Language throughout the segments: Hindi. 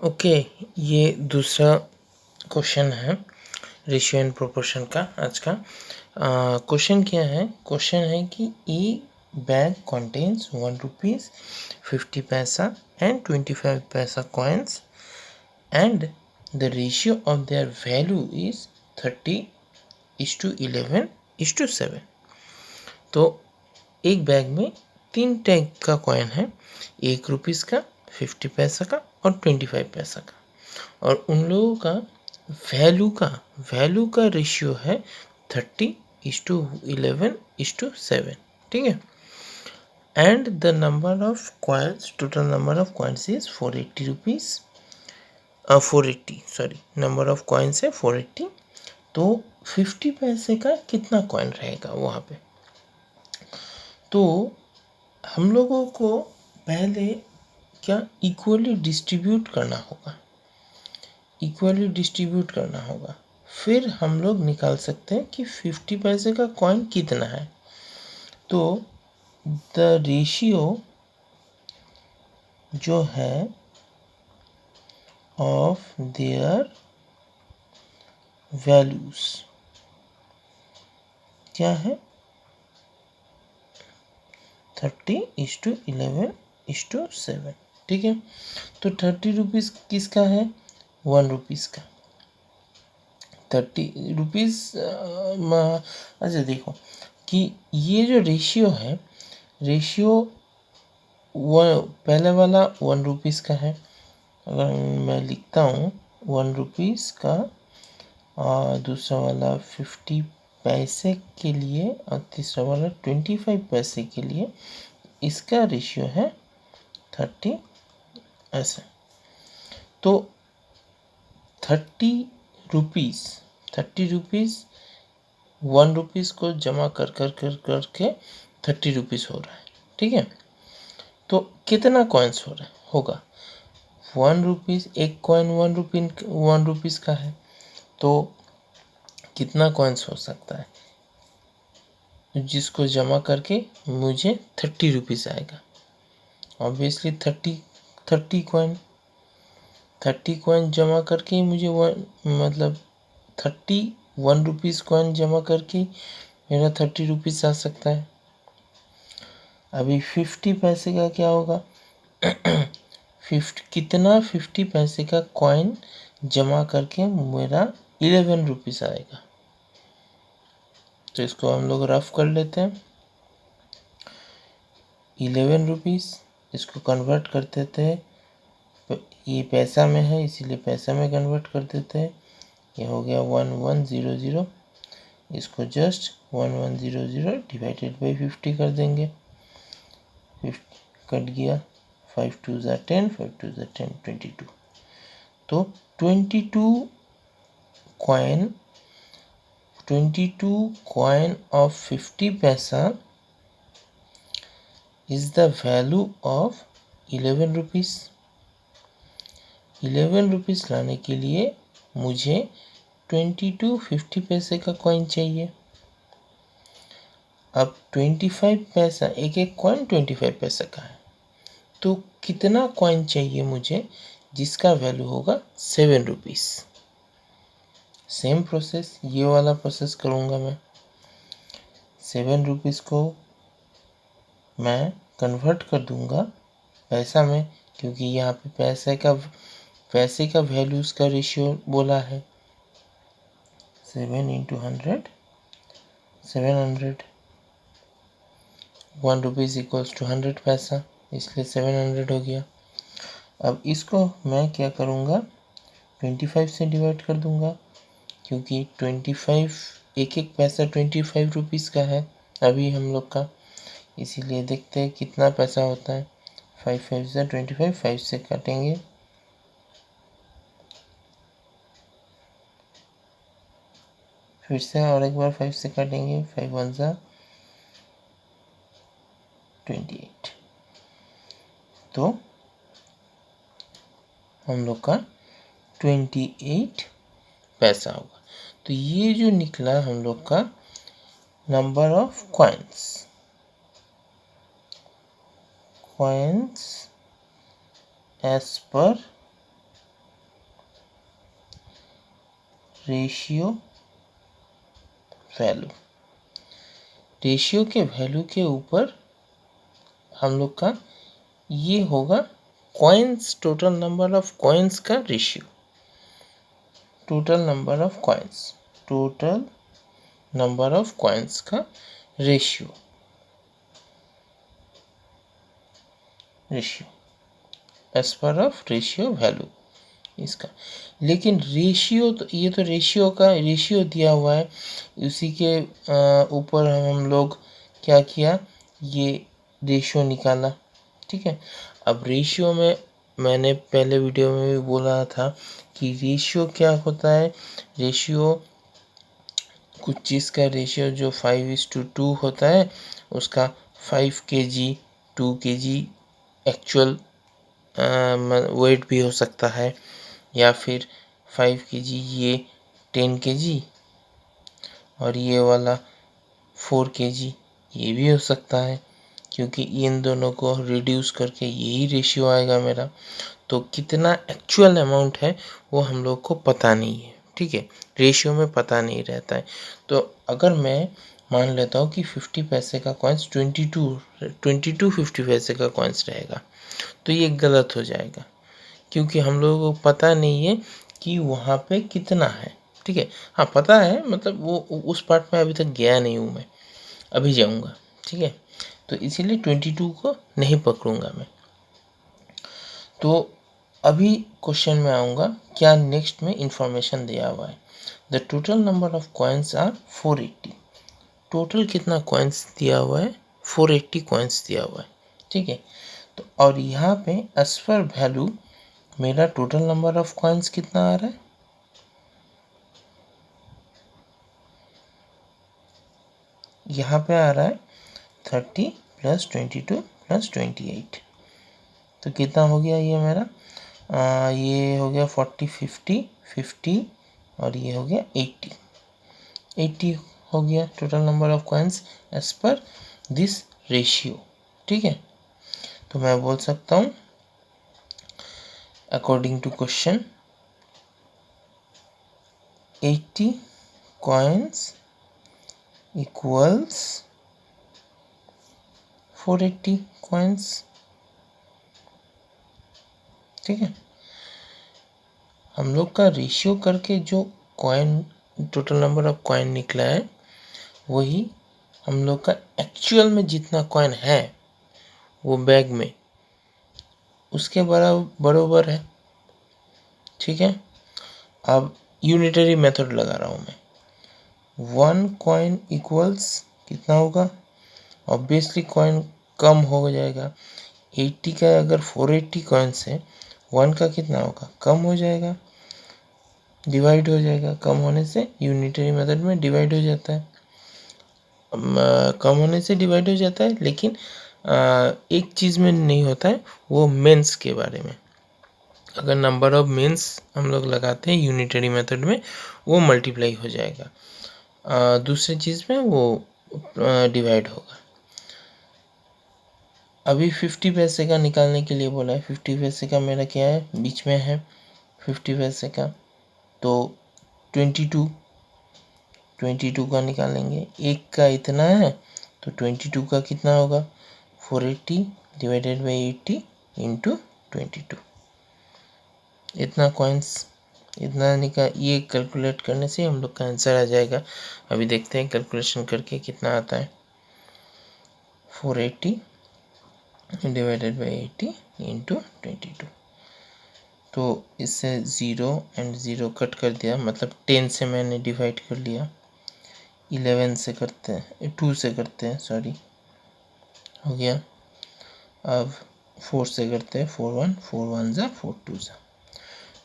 ओके, ये दूसरा क्वेश्चन है रेशियो एंड प्रोपोर्शन का आज का। क्वेश्चन क्या है? क्वेश्चन है कि ए बैग कंटेन्स 1 रुपीज़ 50 पैसा एंड 25 पैसा coins and the ratio of their value is 30:11:7। तो एक बैग में 3 टाइप का कॉइन है, 1 रुपीज़ का, 50 पैसा का और 25 पैसा का, और उन लोगों का वैल्यू का रेशियो है 30:11:7। ठीक है। And the number of coins, total number of coins is 480 rupees, 480 sorry, number of coins है 480। तो 50 पैसे का कितना कॉइन रहेगा वहाँ पे? तो हम लोगों को पहले क्या इक्वली डिस्ट्रीब्यूट करना होगा, फिर हम लोग निकाल सकते हैं कि 50 पैसे का कॉइन कितना है। तो द रेशियो जो है ऑफ देयर वैल्यूज क्या है? 30:11:7। ठीक है। तो 30 रुपीज़ किसका है? 1 रुपीज़ का। 30 रुपीज़। अच्छा देखो कि ये जो रेशियो पहले वाला 1 रुपीज़ का है। अगर मैं लिखता हूँ 1 रुपीज़ का, और दूसरा वाला 50 पैसे के लिए और तीसरा वाला 25 पैसे के लिए, इसका रेशियो है 30 ऐसे। तो 30 रुपीज़ 1 रुपीज़ को जमा करके 30 रुपीज़ हो रहा है। ठीक है। तो कितना कॉइन्स होगा? 1 रुपीज़, एक कॉइन 1 रुपीज़ का है, तो कितना कॉइन्स हो सकता है जिसको जमा करके मुझे 30 रुपीज़ आएगा? ऑब्वियसली 30 कॉइन जमा करके ही मुझे मतलब 1 रुपीज़ कॉइन जमा करके मेरा 30 रुपीज़ आ सकता है। अभी 50 पैसे का क्या होगा? 50 पैसे का कॉइन जमा करके मेरा 11 रुपीज़ आएगा। तो इसको हम लोग रफ कर लेते हैं। 11 रुपीज़, इसको कन्वर्ट कर देते हैं, ये पैसा में है इसीलिए पैसा में कन्वर्ट कर देते हैं। ये हो गया 1100, इसको जस्ट 1100 डिवाइडेड बाई 50 कर देंगे। 50 कट गया, 5 2 ज़ा 10, 5 2 ज़ा 10, 22। तो 22 कॉइन ऑफ 50 पैसा is the value of 11 rupees. 11 rupees लाने के लिए मुझे 22 50 पैसे का कॉइन चाहिए। अब 25 पैसा, एक कॉइन 25 पैसा का है, तो कितना कॉइन चाहिए मुझे जिसका वैल्यू होगा 7 रुपीज़? सेम प्रोसेस, ये वाला प्रोसेस करूँगा मैं। 7 रुपीज़ को मैं कन्वर्ट कर दूंगा पैसा में, क्योंकि यहाँ पे पैसे का वैल्यूज़ का रेशियो बोला है। 7 × 100, 700। 1 रुपीज़ इक्वल्स टू 100 पैसा, इसलिए 700 हो गया। अब इसको मैं क्या करूँगा? 25 से डिवाइड कर दूँगा, क्योंकि 25 एक पैसा 25 रुपीज़ का है अभी हम लोग का, इसीलिए देखते हैं कितना पैसा होता है। 5 5 से 25, 5 से काटेंगे, फिर से और एक बार 5 से काटेंगे, 5 1 ज़ा 28। तो हम लोग का 28 पैसा होगा। तो ये जो निकला हम लोग का number of coins as per ratio value. Ratio के वैल्यू के ऊपर हम लोग का ये होगा coins, total number of coins का ratio. Total number of coins, total number of coins का ratio, as per of ratio value इसका। लेकिन रेशियो तो ये तो रेशियो का रेशियो दिया हुआ है, उसी के ऊपर हम लोग क्या किया, ये रेशियो निकाला। ठीक है, अब रेशियो में मैंने पहले वीडियो में भी बोला था कि रेशियो क्या होता है। रेशियो कुछ चीज़ का रेशियो जो 5:2 होता है, उसका 5 kg 2 kg एक्चुअल वेट भी हो सकता है, या फिर 5 kg ये 10 kg और ये वाला 4 kg ये भी हो सकता है, क्योंकि इन दोनों को रिड्यूस करके यही रेशियो आएगा मेरा। तो कितना एक्चुअल अमाउंट है वो हम लोग को पता नहीं है। ठीक है, रेशियो में पता नहीं रहता है। तो अगर मैं मान लेता हूँ कि 50 पैसे का कॉइन्स 22 50 पैसे का कॉइन्स रहेगा, तो ये गलत हो जाएगा, क्योंकि हम लोगों को पता नहीं है कि वहाँ पे कितना है। ठीक है, हाँ पता है, मतलब वो उस पार्ट में अभी तक गया नहीं हूँ मैं, अभी जाऊँगा। ठीक है, तो इसीलिए 22 को नहीं पकड़ूंगा मैं। तो अभी क्वेश्चन में आऊँगा, क्या नेक्स्ट में इंफॉर्मेशन दिया हुआ है। The total number of coins are 480। Total कितना कॉइन्स दिया हुआ है, 480 कॉइन्स दिया हुआ है। ठीक है, तो और यहाँ पे एज पर वैल्यू मेरा टोटल नंबर ऑफ कॉइन्स कितना आ रहा है, यहाँ पे आ रहा है 30 + 22 + 28। तो कितना हो गया ये मेरा, ये हो गया 40 50 50 और ये हो गया 80 हो गया total number of coins as per this ratio. ठीक है, तो मैं बोल सकता हूँ according to question 80 coins equals 480 coins. ठीक है, हम लोग का रेशियो करके जो coin total number of coin निकला है, वही हम लोग का एक्चुअल में जितना कॉइन है वो बैग में उसके बराबर है। ठीक है, अब यूनिटरी मेथड लगा रहा हूँ मैं। 1 कॉइन इक्वल्स कितना होगा, ऑब्वियसली कॉइन कम हो जाएगा। 80 का अगर 480 कॉइन्स है, 1 का कितना होगा, कम हो जाएगा, डिवाइड हो जाएगा। कम होने से यूनिटरी मेथड में डिवाइड हो जाता है, कम होने से डिवाइड हो जाता है। लेकिन एक चीज़ में नहीं होता है, वो मेंस के बारे में। अगर नंबर ऑफ मेंस हम लोग लगाते हैं यूनिटरी मेथड में, वो मल्टीप्लाई हो जाएगा, दूसरी चीज़ में वो डिवाइड होगा। अभी 50 पैसे का निकालने के लिए बोला है। 50 पैसे का मेरा क्या है, बीच में है 50 पैसे का, तो 22 का निकालेंगे। एक का इतना है, तो 22 का कितना होगा, 480 डिवाइडेड बाई 80 इंटू 22। इतना कॉइन्स, इतना ये कैलकुलेट करने से हम लोग का आंसर आ जाएगा। अभी देखते हैं कैलकुलेशन करके कितना आता है। 480 डिवाइडेड बाई 80 इंटू 22। तो इससे 0 एंड 0 कट कर दिया, मतलब 10 से मैंने डिवाइड कर लिया। 11 से करते हैं, 2 से करते हैं, सॉरी, हो गया। अब 4 से करते हैं, 4 1 4 1 ज़ा 4 2 ज़ा,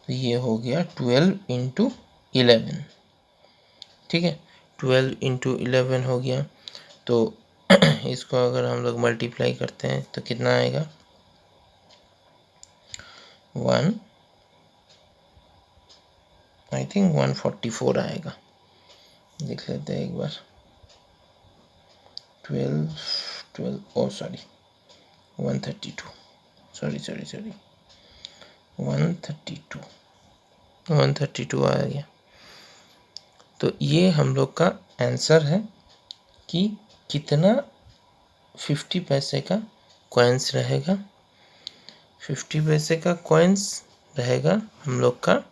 तो ये हो गया 12 इंटू 11। ठीक है, 12 इंटू 11 हो गया। तो इसको अगर हम लोग मल्टीप्लाई करते हैं तो कितना आएगा, 1 आई थिंक 144 आएगा। देख लेते हैं एक बार। 12 ओ सॉरी 132, सॉरी 132 आ गया। तो ये हम लोग का आंसर है कि कितना 50 पैसे का कॉइन्स रहेगा। 50 पैसे का कॉइन्स रहेगा हम लोग का।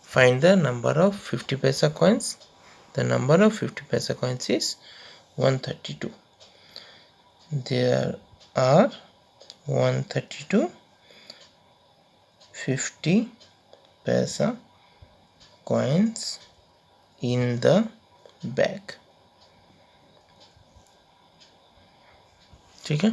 फाइंड द नंबर ऑफ 50 पैसा कॉइन्स। द नंबर ऑफ 50 पैसा कॉइन्स इज 132। देयर आर 132 50 पैसा coins in the bag। ठीक है।